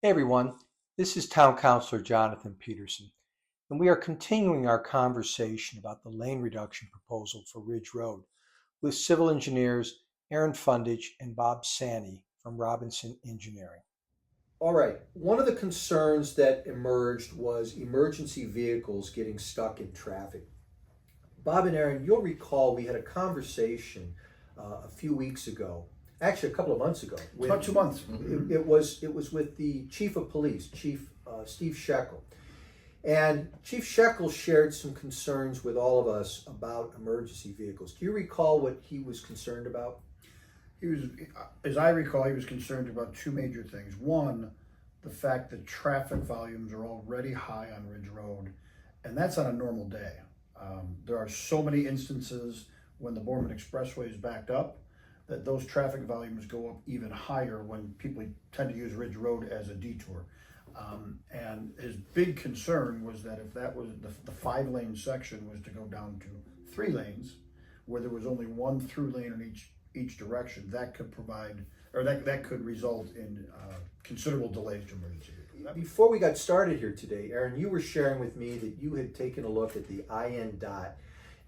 Hey everyone, this is Town Councilor Jonathan Peterson, and we are continuing our conversation about the lane reduction proposal for Ridge Road with civil engineers Aaron Fundich and Bob Csanyi from Robinson Engineering. All right, one of the concerns that emerged was emergency vehicles getting stuck in traffic. Bob and Aaron, you'll recall we had a conversation a few weeks ago, actually a couple of months ago. It's about 2 months. It was with the chief of police, Chief Steve Shekel. And Chief Shekel shared some concerns with all of us about emergency vehicles. Do you recall what he was concerned about? He was, as I recall, he was concerned about two major things. One, the fact that traffic volumes are already high on Ridge Road, and that's on a normal day. There are so many instances when the Borman Expressway is backed up that those traffic volumes go up even higher when people tend to use Ridge Road as a detour. And his big concern was that if that was the 5-lane section was to go down to 3 lanes, where there was only one through lane in each direction, that could provide, or that could result in considerable delays to emergency vehicles. Before we got started here today, Aaron, you were sharing with me that you had taken a look at the INDOT,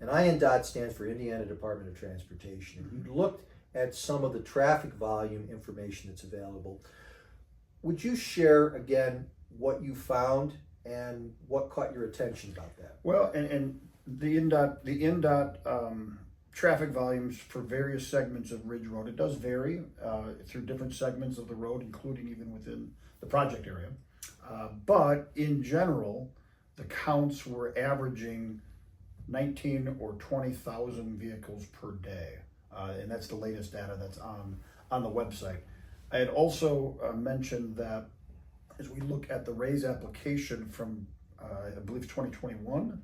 and INDOT stands for Indiana Department of Transportation, and you looked at some of the traffic volume information that's available. Would you share again what you found and what caught your attention about that? Well, and the INDOT traffic volumes for various segments of Ridge Road, it does vary through different segments of the road, including even within the project area. But in general, the counts were averaging 19 or 20,000 vehicles per day. And that's the latest data that's on the website. I had also mentioned that as we look at the RAISE application from, I believe 2021,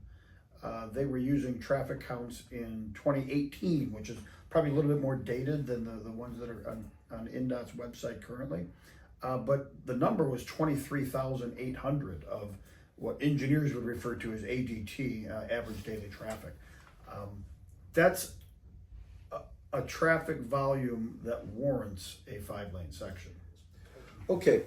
they were using traffic counts in 2018, which is probably a little bit more dated than the ones that are on INDOT's website currently. But the number was 23,800 of what engineers would refer to as ADT, average daily traffic. That's a traffic volume that warrants a 5-lane section. Okay.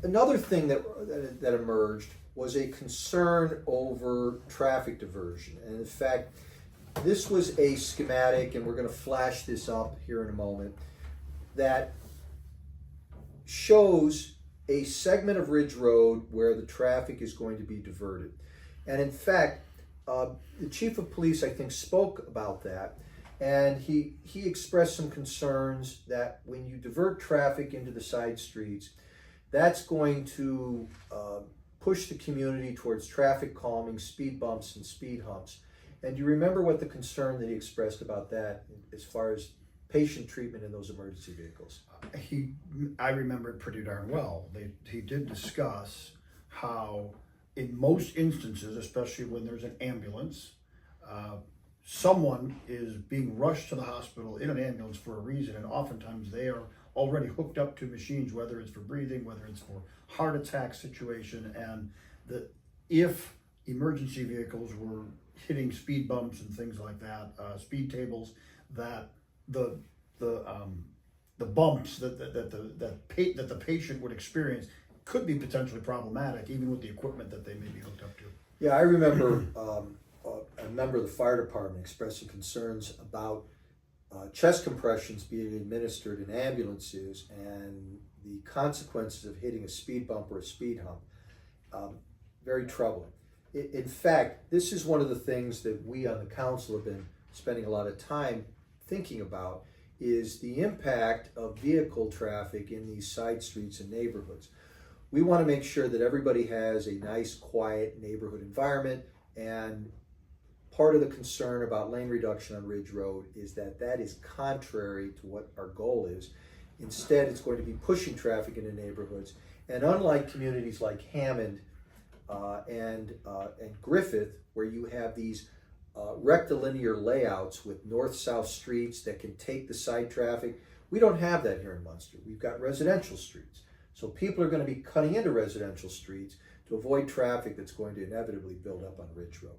Another thing that emerged was a concern over traffic diversion. And in fact, this was a schematic, and we're going to flash this up here in a moment, that shows a segment of Ridge Road where the traffic is going to be diverted. And in fact, the chief of police, I think, spoke about that. And he expressed some concerns that when you divert traffic into the side streets, that's going to push the community towards traffic calming, speed bumps, and speed humps. And do you remember what the concern that he expressed about that as far as patient treatment in those emergency vehicles? I remember it pretty darn well. He did discuss how in most instances, especially when there's an ambulance, someone is being rushed to the hospital in an ambulance for a reason, and oftentimes they are already hooked up to machines, whether it's for breathing, whether it's for heart attack situation, and if emergency vehicles were hitting speed bumps and things like that, speed tables, that the bumps that the patient would experience could be potentially problematic, even with the equipment that they may be hooked up to. Yeah, I remember a member of the fire department expressing concerns about chest compressions being administered in ambulances and the consequences of hitting a speed bump or a speed hump. Very troubling. In fact, this is one of the things that we on the council have been spending a lot of time thinking about, is the impact of vehicle traffic in these side streets and neighborhoods. We want to make sure that everybody has a nice, quiet neighborhood environment, and part of the concern about lane reduction on Ridge Road is that that is contrary to what our goal is. Instead, it's going to be pushing traffic into neighborhoods. And unlike communities like Hammond and Griffith, where you have these rectilinear layouts with north-south streets that can take the side traffic, we don't have that here in Munster. We've got residential streets. So people are going to be cutting into residential streets to avoid traffic that's going to inevitably build up on Ridge Road.